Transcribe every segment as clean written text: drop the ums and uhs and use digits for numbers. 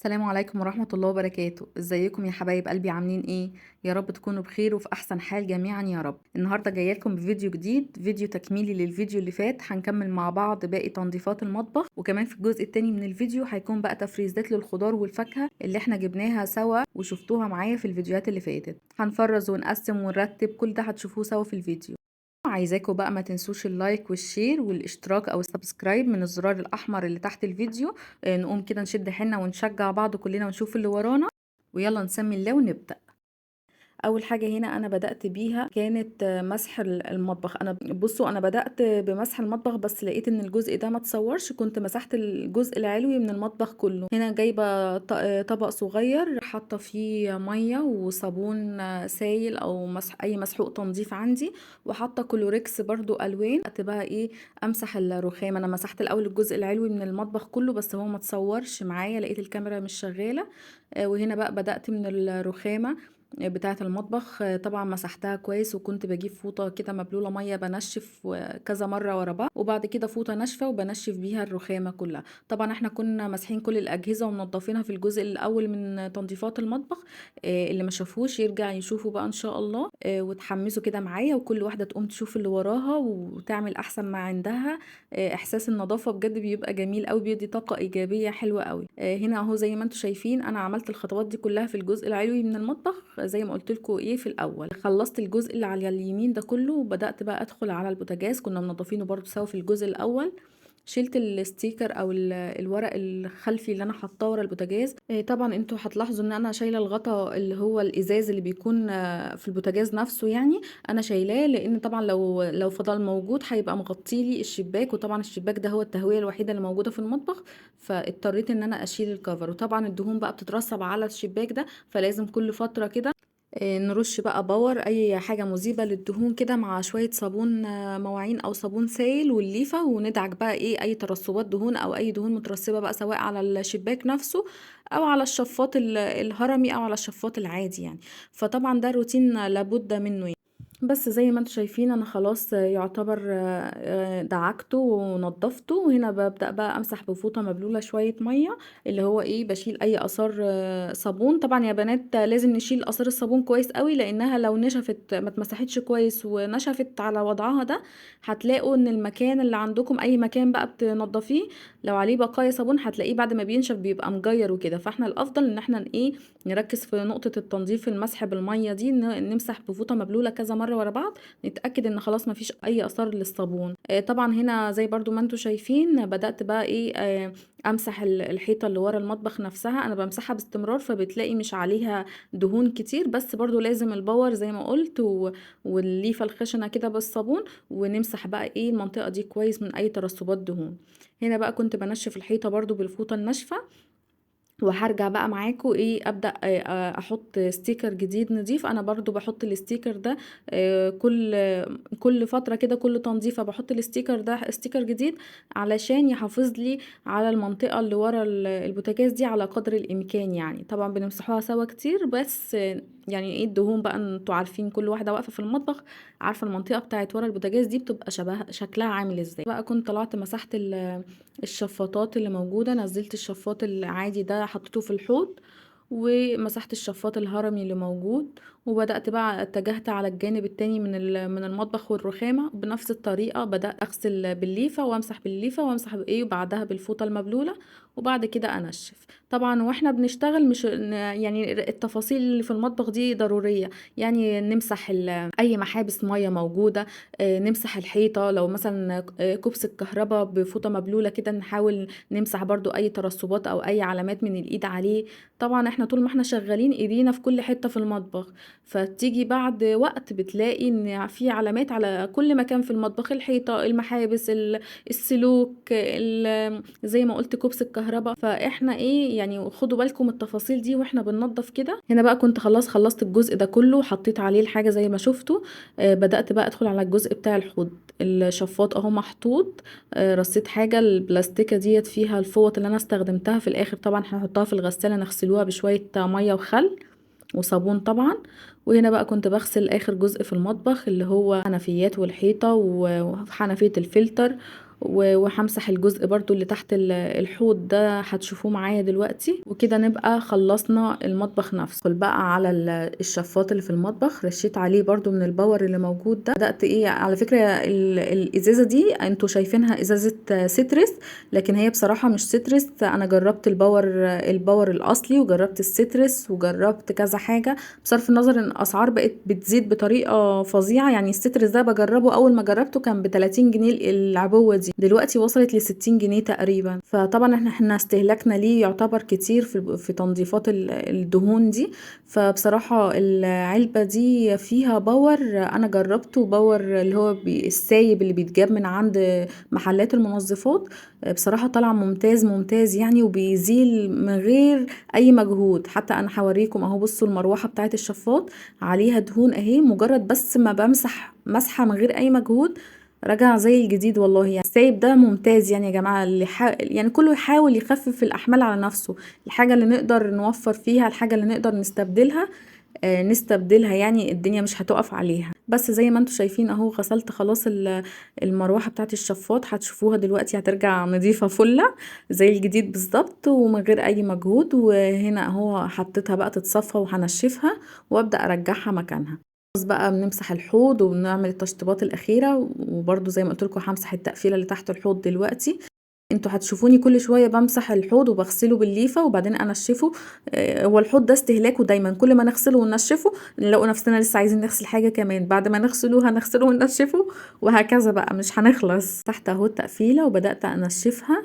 السلام عليكم ورحمة الله وبركاته. ازيكم يا حبايب قلبي؟ عاملين ايه؟ يا رب تكونوا بخير وفي احسن حال جميعا يا رب. النهاردة جايه لكم بفيديو جديد، فيديو تكميلي للفيديو اللي فات. هنكمل مع بعض باقي تنظيفات المطبخ، وكمان في الجزء التاني من الفيديو هيكون بقى تفريزات للخضار والفاكهة اللي احنا جبناها سوا وشفتوها معايا في الفيديوهات اللي فاتت. هنفرز ونقسم ونرتب، كل ده هتشوفوه سوا في الفيديو. عايزاكم بقى ما تنسوش اللايك والشير والاشتراك او السبسكرايب من الزرار الاحمر اللي تحت الفيديو. نقوم كده نشد حيلنا ونشجع بعض كلنا ونشوف اللي ورانا، ويلا نسمي الله ونبدأ. اول حاجه هنا انا بدات بيها كانت مسح المطبخ. انا بدات بمسح المطبخ، بس لقيت ان الجزء ده ما تصورش. كنت مسحت الجزء العلوي من المطبخ كله. هنا جايبه طبق صغير حاطه فيه ميه وصابون سايل او اي مسحوق تنظيف عندي، وحاطه كلوريكس برضو الوان. بدات بقى ايه؟ امسح الرخام. انا مسحت الاول الجزء العلوي من المطبخ كله، بس هو ما تصورش معايا، لقيت الكاميرا مش شغاله. وهنا بقى بدات من الرخامه بتاعة المطبخ. طبعا مسحتها كويس، وكنت بجيب فوطة كده مبلولة مية بنشف كذا مرة ورا بعض، وبعد كده فوطة ناشفة وبنشف بيها الرخامة كلها. طبعا احنا كنا مسحين كل الأجهزة ومنضفينها في الجزء الأول من تنظيفات المطبخ. اللي ما شافوش يرجع يشوفه بقى إن شاء الله. وتحمسوا كده معايا، وكل واحدة تقوم تشوف اللي وراها وتعمل أحسن ما عندها. إحساس النظافة بجد بيبقى جميل أوي، بيدي طاقة إيجابية حلوة أوي. هنا أهو زي ما انتم شايفين أنا عملت الخطوات دي كلها في الجزء العلوي من المطبخ زي ما قلت لكم ايه في الاول. خلصت الجزء اللي على اليمين ده كله، وبدات بقى ادخل على البوتاجاز. كنا منضفينه برضو سوا في الجزء الاول. شلت الستيكر او الورق الخلفي اللي انا حاطاه ورا البوتاجاز. طبعا انتوا هتلاحظوا ان انا شايله الغطا اللي هو الازاز اللي بيكون في البوتاجاز نفسه يعني. انا شايلاه لان طبعا لو فضل موجود هيبقى مغطي لي الشباك، وطبعا الشباك ده هو التهويه الوحيده اللي موجوده في المطبخ. فاضطريت ان انا اشيل الكفر، وطبعا الدهون بقى بتترسب على الشباك ده، فلازم كل فتره كده نرش بقى باور اي حاجه مذيبه للدهون كده مع شويه صابون مواعين او صابون سائل والليفه، وندعك بقى ايه اي ترسبات دهون او اي دهون مترسبه بقى، سواء على الشباك نفسه او على الشفاط الهرمي او على الشفاط العادي يعني. فطبعا ده روتين لابد منه يعني. بس زي ما انتم شايفين انا خلاص يعتبر دعكته ونضفته. وهنا ببدأ بقى امسح بفوطة مبلولة شوية مية، اللي هو ايه بشيل اي اثار صابون. طبعا يا بنات لازم نشيل اثار الصابون كويس قوي، لانها لو نشفت ما اتمسحتش كويس ونشفت على وضعها ده، هتلاقوا ان المكان اللي عندكم اي مكان بقى بتنضفيه لو عليه بقايا صابون هتلاقيه بعد ما بينشف بيبقى مجير وكده. فاحنا الافضل ان احنا ايه نركز في نقطة التنظيف، المسح بالمية دي، نمسح بفوطة مبلولة كذا مرة ورا بعض، نتأكد ان خلاص مفيش اي اثار للصابون. طبعا هنا زي برضو ما انتوا شايفين بدأت بقى ايه امسح الحيطة اللي ورا المطبخ نفسها. انا بمسحها باستمرار، فبتلاقي مش عليها دهون كتير، بس برضو لازم الباور زي ما قلت والليفة الخشنة كده بالصابون، ونمسح بقى ايه المنطقة دي كويس من اي ترسبات دهون. هنا بقى كنت بنشف الحيطة برضو بالفوطة الناشفة، وهرجع بقى معاكم ايه ابدا احط ستيكر جديد نضيف. انا برضو بحط الستيكر ده كل فتره كده، كل تنظيفه بحط الستيكر ده ستيكر جديد علشان يحافظ لي على المنطقه اللي ورا البوتاجاز دي على قدر الامكان يعني. طبعا بنمسحوها سوا كتير، بس يعني ايه الدهون بقى انتوا عارفين، كل واحده واقفه في المطبخ عارفه المنطقه بتاعت ورا البوتاجاز دي بتبقى شكلها عامل ازاي. بقى كنت طلعت مسحت الشفاطات اللي موجودة، نزلت الشفاط العادي ده حطيته في الحوض، ومسحت الشفاط الهرمي اللي موجود. وبدأت بقى اتجهت على الجانب التاني من المطبخ والرخامة. بنفس الطريقة بدأت أغسل بالليفة وأمسح بالليفة وأمسح بإيه، وبعدها بالفوطة المبلولة، وبعد كده أنشف. طبعا واحنا بنشتغل مش يعني التفاصيل اللي في المطبخ دي ضرورية. يعني نمسح أي محابس مية موجودة، نمسح الحيطة لو مثلا كوبس الكهرباء بفوطة مبلولة كده، نحاول نمسح برضو أي ترسبات أو أي علامات من الإيد عليه. طبعا احنا طول ما احنا شغالين ايدينا في كل حتة في المطبخ، فتيجي بعد وقت بتلاقي ان في علامات على كل مكان في المطبخ، الحيطة، المحابس، السلوك، زي ما قلت كوبس الكهرباء. فاحنا ايه يعني خدوا بالكم التفاصيل دي واحنا بننظف كده. هنا بقى كنت خلصت الجزء ده كله وحطيت عليه الحاجة زي ما شفتوا. بدأت بقى ادخل على الجزء بتاع الحوض. الشفاط اهو محطوط. رصيت حاجة البلاستيكة ديت فيها الفوط اللي انا استخدمتها في الاخر. طبعا هنحطها في الغسالة نغسلوها بشوية مية وخل وصابون طبعا. وهنا بقى كنت بغسل اخر جزء في المطبخ اللي هو حنفيات والحيطة وحنفية الفلتر وهامسح الجزء برضو اللي تحت الحوض ده هتشوفوه معايا دلوقتي. وكده نبقى خلصنا المطبخ نفسه. ادخل بقى على الشفاط اللي في المطبخ، رشيت عليه برضو من الباور اللي موجود ده. بدأت ايه، على فكرة الازازة دي انتوا شايفينها ازازة سيترس، لكن هي بصراحة مش سيترس. انا جربت الباور الاصلي، وجربت السيترس، وجربت كذا حاجة. بصرف النظر ان الاسعار بقت بتزيد بطريقة فظيعة. يعني السيترس ده بجربه، اول ما جربته كان ب 30 جنيه العبوة دي، دلوقتي وصلت ل 60 جنيه تقريبا. فطبعا احنا استهلاكنا ليه يعتبر كتير في تنظيفات الدهون دي. فبصراحة العلبة دي فيها باور، انا جربته باور اللي هو السايب اللي بيتجاب من عند محلات المنظفات. بصراحة طلع ممتاز ممتاز يعني، وبيزيل من غير اي مجهود. حتى انا هوريكم اهو، بصوا المروحة بتاعت الشفاط عليها دهون اهي، مجرد بس ما بمسح مسحة من غير اي مجهود رجع زي الجديد والله. يعني السايب ده ممتاز يعني يا جماعة، يعني كله يحاول يخفف الأحمال على نفسه. الحاجة اللي نقدر نوفر فيها، الحاجة اللي نقدر نستبدلها نستبدلها، يعني الدنيا مش هتقف عليها. بس زي ما انتوا شايفين اهو، غسلت خلاص المروحة بتاعت الشفاط. هتشوفوها دلوقتي هترجع نظيفة فلة زي الجديد بالظبط، ومن غير اي مجهود. وهنا اهو حطيتها بقى تتصفى، وهنشفها وابدأ ارجعها مكانها. خلاص بقى بنمسح الحوض وبنعمل التشطيبات الأخيرة. وبرضو زي ما قلت لكم همسح التقفيلة اللي تحت الحوض دلوقتي. انتوا هتشوفوني كل شوية بمسح الحوض وبغسله بالليفة وبعدين انشفه. هو الحوض ده استهلاكه دايما، كل ما نغسله وننشفه نلاقوا نفسنا لسه عايزين نغسل حاجة كمان. بعد ما نغسله هنغسله وننشفه، وهكذا بقى مش هنخلص. تحت اهو التقفيلة وبدأت انشفها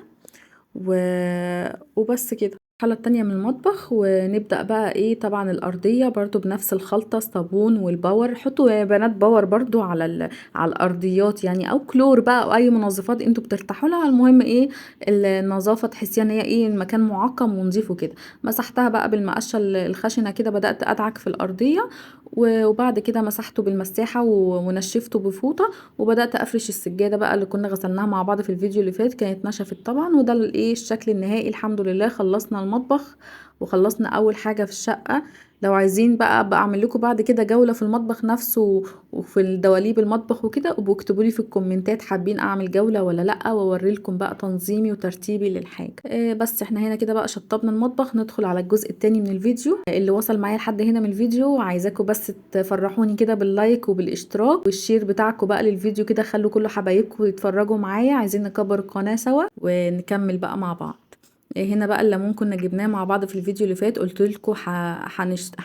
وبس كده. الحالة التانية من المطبخ، ونبدأ بقى ايه. طبعا الأرضية برضو بنفس الخلطة، الصابون والباور. حطوا يا بنات باور برضو على الأرضيات يعني، أو كلور بقى، أو أي منظفات انتوا بترتاحوا لها. المهم ايه، النظافة تحسيها ان هي ايه، المكان معقم ونظيف وكده. مسحتها بقى بالمقشة الخشنة كده، بدأت أدعك في الأرضية. وبعد كده مسحته بالمساحة ونشفته بفوطة. وبدأت أفرش السجادة بقى اللي كنا غسلناها مع بعض في الفيديو اللي فات، كانت نشفت طبعا. وده الايه الشكل النهائي. الحمد لله خلصنا المطبخ وخلصنا أول حاجة في الشقة. لو عايزين بقى أعمل لكم بعد كده جولة في المطبخ نفسه وفي الدواليب المطبخ وكده، وبكتبوا لي في الكومنتات حابين أعمل جولة ولا لأ، وأوري لكم بقى تنظيمي وترتيبي للحاجة. بس احنا هنا كده بقى شطبنا المطبخ. ندخل على الجزء التاني من الفيديو. اللي وصل معايا لحد هنا من الفيديو، عايزاكم بس تفرحوني كده باللايك وبالاشتراك والشير بتاعكم بقى للفيديو كده. خلوا كل حبايبكم يتفرجوا معايا. عايزين نكبر القناة سوا ونكمل بقى مع بعض. هنا بقى الليمون كنا جبناه مع بعض في الفيديو اللي فات، قلت لكم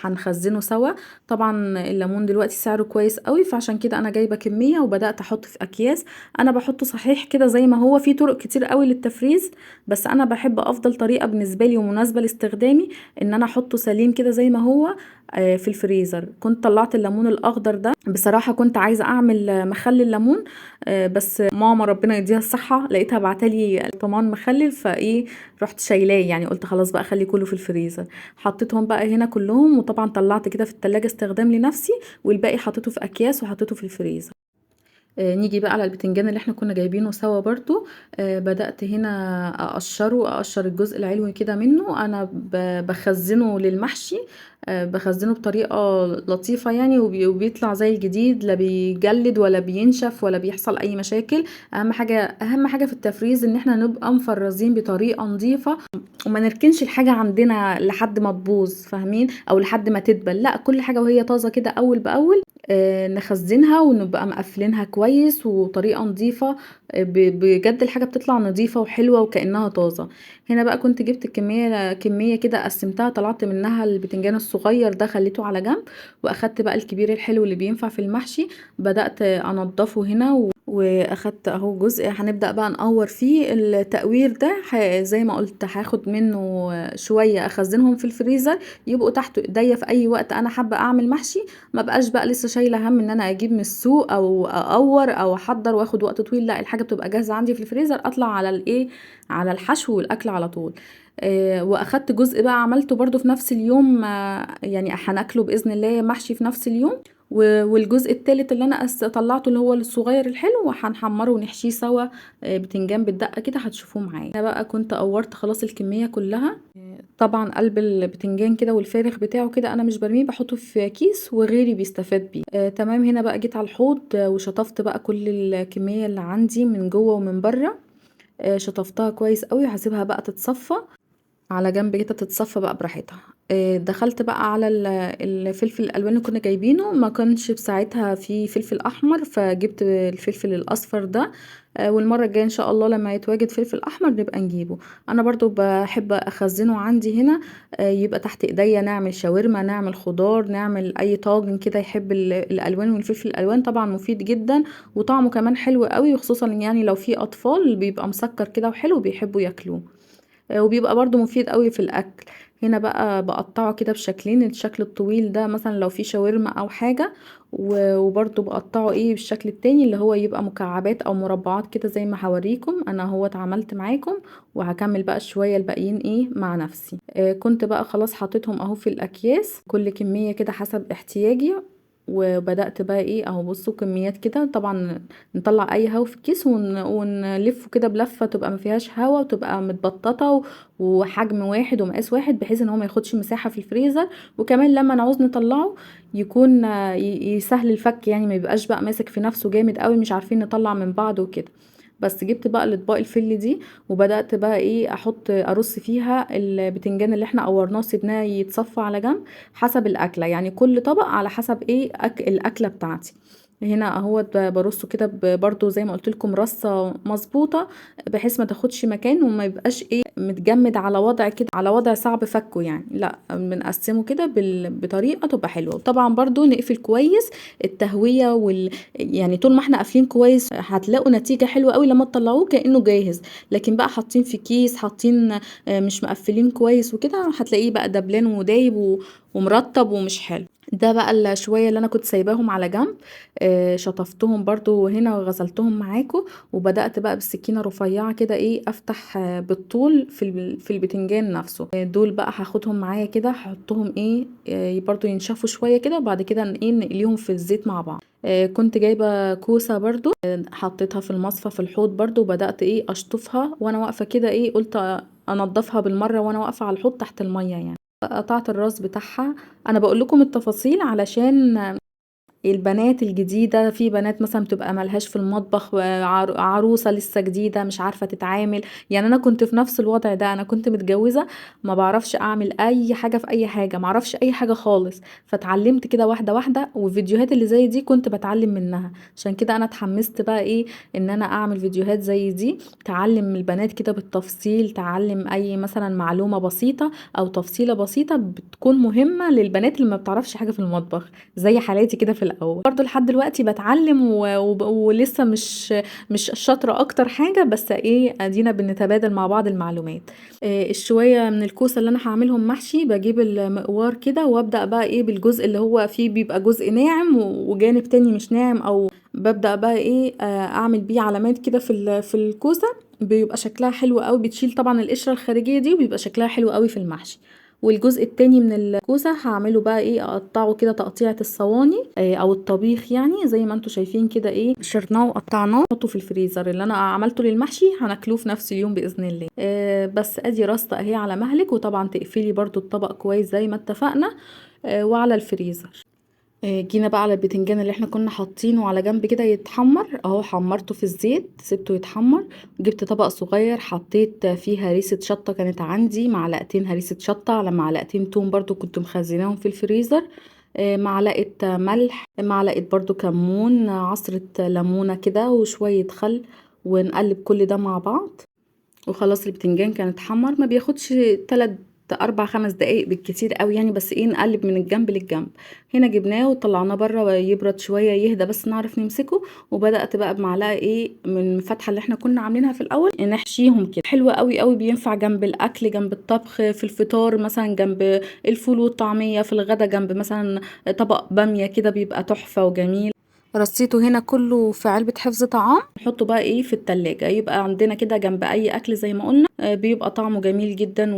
هنخزنه سوا. طبعا الليمون دلوقتي سعره كويس قوي، فعشان كده انا جايبه كميه وبدات احط في اكياس. انا بحطه صحيح كده زي ما هو، في طرق كتير قوي للتفريز، بس انا بحب افضل طريقه بالنسبه لي ومناسبه لاستخدامي ان انا احطه سليم كده زي ما هو في الفريزر. كنت طلعت الليمون الاخضر ده، بصراحه كنت عايزه اعمل مخلل الليمون، بس ماما ربنا يديها الصحه لقيتها بعتلي طمان مخلل، فايه رحت شايلاه. يعني قلت خلاص بقى خلي كله في الفريزر. حطيتهم بقى هنا كلهم، وطبعا طلعت كده في التلاجة استخدام لنفسي، والباقي حطيته في اكياس وحطيته في الفريزر. نيجي بقى على البتنجان اللي احنا كنا جايبينه سوا برضو. بدأت هنا اقشر الجزء العلوي كده منه. انا بخزنه للمحشي. بخزنه بطريقة لطيفة يعني، وبيطلع زي الجديد، لا بيجلد ولا بينشف ولا بيحصل اي مشاكل. اهم حاجة في التفريز ان احنا نبقى مفرزين بطريقة نظيفة، وما نركنش الحاجة عندنا لحد ما تبوظ، فاهمين، او لحد ما تدبل. لا، كل حاجة وهي طازة كده اول باول نخزنها ونبقى مقفلينها كويس وطريقة نظيفة. بجد الحاجة بتطلع نظيفة وحلوة وكأنها طازة. هنا بقى كنت جبت كمية كده، قسمتها، طلعت منها البتنجان الصغير ده خليته على جنب، واخدت بقى الكبير الحلو اللي بينفع في المحشي. بدأت انضفه هنا واخدت اهو جزء هنبدأ بقى نقور فيه. التقوير ده زي ما قلت هاخد منه شوية اخزنهم في الفريزر، يبقوا تحت ايديا في اي وقت انا حابة اعمل محشي. ما بقاش بقى لسه شايله هم ان انا اجيب من السوق او اقور او احضر واخد وقت طويل. لا، الحاجه بتبقى جاهزه عندي في الفريزر، اطلع على الايه، على الحشو والاكل على طول. واخدت جزء بقى عملته برضو في نفس اليوم. يعني هناكله باذن الله محشي في نفس اليوم. والجزء التالت اللي انا طلعته اللي هو الصغير الحلو وهنحمره ونحشيه سوا. بتنجان بالدقه كده هتشوفوه معايا. انا بقى كنت قورت خلاص الكميه كلها. طبعا قلب البتنجان كده والفارغ بتاعه كده انا مش برميه، بحطه في كيس وغيري بيستفاد بيه. تمام. هنا بقى جيت على الحوض وشطفت بقى كل الكميه اللي عندي من جوه ومن بره. شطفتها كويس قوي وهسيبها بقى تتصفى على جنب كده تتصفى بقى براحتها. دخلت بقى على الفلفل الالوان اللي كنا جايبينه، ما كانش بساعتها في فلفل احمر فجبت الفلفل الاصفر ده. والمره الجايه ان شاء الله لما يتواجد فلفل احمر نبقى نجيبه. انا برضو بحب اخزنه عندي هنا، يبقى تحت ايديا نعمل شاورما، نعمل خضار، نعمل اي طاجن كده يحب الالوان. والفلفل الالوان طبعا مفيد جدا وطعمه كمان حلو قوي، وخصوصا يعني لو في اطفال بيبقى مسكر كده وحلو بيحبوا ياكلوه. وبيبقى برضو مفيد قوي في الاكل. هنا بقى بقطعه كده بشكلين، الشكل الطويل ده مثلا لو في شاورما او حاجة، وبرضو بقطعه بالشكل التاني اللي هو يبقى مكعبات او مربعات كده زي ما هوريكم انا هو اتعاملت معاكم. وهكمل بقى شوية الباقيين مع نفسي. كنت بقى خلاص حطيتهم اهو في الاكياس كل كمية كده حسب احتياجي. وبدأت بقى اهو بصوا كميات كده. طبعا نطلع اي هوا في الكيس ونلفه كده بلفة تبقى ما فيهاش هوا وتبقى متبططة وحجم واحد ومقاس واحد، بحيث ان هو ما ياخدش مساحة في الفريزر. وكمان لما نعوز نطلعه يكون يسهل الفك، يعني ما يبقاش بقى ماسك في نفسه جامد قوي مش عارفين نطلع من بعض وكده. بس جبت بقى الاطباق الفل دي وبدأت بقى احط ارص فيها البتنجان اللي احنا قورناه سيبناه يتصفى على جنب حسب الاكله، يعني كل طبق على حسب الاكله بتاعتي. هنا اهو برصه كده برضو زي ما قلت لكم رصه مظبوطه، بحيث ما تاخدش مكان وما يبقاش متجمد على وضع كده، على وضع صعب فكه يعني. لا بنقسمه كده بطريقه تبقى حلوه. وطبعا برضو نقفل كويس التهويه يعني طول ما احنا قافلين كويس هتلاقوا نتيجه حلوه قوي لما تطلعوه كانه جاهز. لكن بقى حاطين في كيس، حاطين مش مقفلين كويس وكده، هتلاقيه بقى دبلان ودايب ومرطب ومش حلو. ده بقى الشوية اللي انا كنت سايباهم على جنب. شطفتهم برضو هنا وغسلتهم معاكم. وبدأت بقى بالسكينة رفيعة كده افتح بالطول في البتنجان نفسه. دول بقى هاخدهم معايا كده هحطهم برضو ينشفوا شوية كده، وبعد كده نقليهم في الزيت مع بعض. كنت جايبة كوسة برضو، حطيتها في المصفى في الحوض برضو، وبدأت اشطفها وانا واقفة كده قلت انضفها بالمرة وانا واقفة على الحوض تحت المية يعني. قطعت الراس بتاعها. انا بقول لكم التفاصيل علشان البنات الجديدة، في بنات مثلا بتبقى ملهاش في المطبخ، عروسة لسه جديدة مش عارفة تتعامل. يعني انا كنت في نفس الوضع ده، انا كنت متجوزة ما بعرفش اعمل اي حاجة في اي حاجة، ما اعرفش اي حاجة خالص. فتعلمت كده واحدة واحدة، والفيديوهات اللي زي دي كنت بتعلم منها. عشان كده انا اتحمست بقى ان انا اعمل فيديوهات زي دي تعلم البنات كده بالتفصيل، تعلم اي مثلا معلومة بسيطة او تفصيلة بسيطة بتكون مهمة للبنات اللي ما بتعرفش حاجة في المطبخ زي حالاتي كده في الاول. برضو لحد دلوقتي بتعلم ولسه مش شاطره اكتر حاجه، بس ادينا بنتبادل مع بعض المعلومات. الشويه من الكوسه اللي انا هعملهم محشي بجيب المقوار كده وابدا بقى بالجزء اللي هو فيه بيبقى جزء ناعم وجانب تاني مش ناعم، او ببدا بقى اعمل بيه علامات كده في الكوسه. بيبقى شكلها حلو قوي، بتشيل طبعا القشره الخارجيه دي وبيبقى شكلها حلو قوي في المحشي. والجزء التاني من الكوسة هعمله بقى اقطعه كده تقطيعة الصواني او الطبيخ، يعني زي ما انتم شايفين كده شرناه وقطعناه نحطه في الفريزر. اللي انا عملته للمحشي هناكلوه في نفس اليوم باذن الله. بس ادي راسته اهي على مهلك، وطبعا تقفلي برضو الطبق كويس زي ما اتفقنا. وعلى الفريزر. جينا بقى على البتنجان اللي احنا كنا حاطينه على جنب كده يتحمر اهو، حمرته في الزيت سبته يتحمر. جبت طبق صغير حطيت فيه هريسة شطة، كانت عندي معلقتين هريسة شطة على معلقتين توم برضو كنت مخزناهم في الفريزر. معلقة ملح، معلقة برضو كمون، عصرة ليمونة كده وشوية خل. ونقلب كل ده مع بعض. وخلاص البتنجان كان اتحمر، ما بياخدش 3 4 5 دقايق بالكتير قوي يعني، بس نقلب من الجنب للجنب. هنا جبناه وطلعناه بره يبرد شويه يهدى بس نعرف نمسكه. وبدات بقى بمعلقه من الفتحه اللي احنا كنا عاملينها في الاول نحشيهم كده. حلوه قوي قوي، بينفع جنب الاكل، جنب الطبخ، في الفطار مثلا جنب الفول والطعميه، في الغدا جنب مثلا طبق باميه كده بيبقى تحفه وجميل. رصيته هنا كله في علبة حفظ طعام، نحطه بقى في التلاجة، يبقى عندنا كده جنب اي اكل زي ما قلنا بيبقى طعمه جميل جدا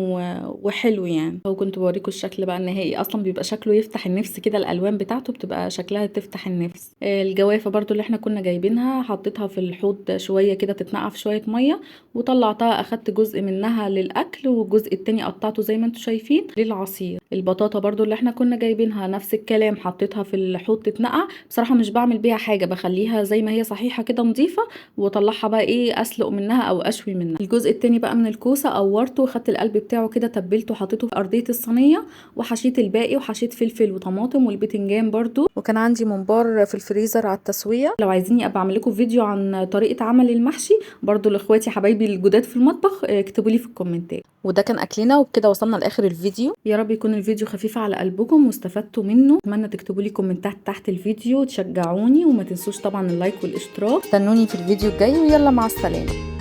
وحلو يعني. وكنت بوريكم الشكل بقى النهائي، اصلا بيبقى شكله يفتح النفس كده، الالوان بتاعته بتبقى شكلها تفتح النفس. الجوافه برضو اللي احنا كنا جايبينها حطيتها في الحوض شويه كده تتنقع في شويه ميه، وطلعتها اخدت جزء منها للاكل والجزء التاني قطعته زي ما انتم شايفين للعصير. البطاطا برضو اللي احنا كنا جايبينها نفس الكلام، حطيتها في الحوض تتنقع. بصراحه مش بعمل بيها حاجه، بخليها زي ما هي صحيحه كده نظيفه، واطلعها بقى ايه اسلق منها او اشوي منها. الجزء التاني بقى من الكوسه قورته وخدت القلب بتاعه كده تبلته وحطيته في ارضيه الصينيه، وحشيت الباقي وحشيت فلفل وطماطم والبتنجان برضو، وكان عندي ممبار في الفريزر على التسويه. لو عايزيني ابقى اعمل لكم فيديو عن طريقه عمل المحشي برضو لاخواتي حبايبي الجداد في المطبخ، اكتبوا لي في الكومنتات. وده كان اكلنا، وبكده وصلنا لاخر الفيديو. يا رب يكون الفيديو خفيف على قلبكم واستفدتوا منه. اتمنى تكتبوا لي كومنتات تحت الفيديو وتشجعوني، وما تنسوش طبعا اللايك والاشتراك. استنوني في الفيديو الجاي، ويلا مع السلامه.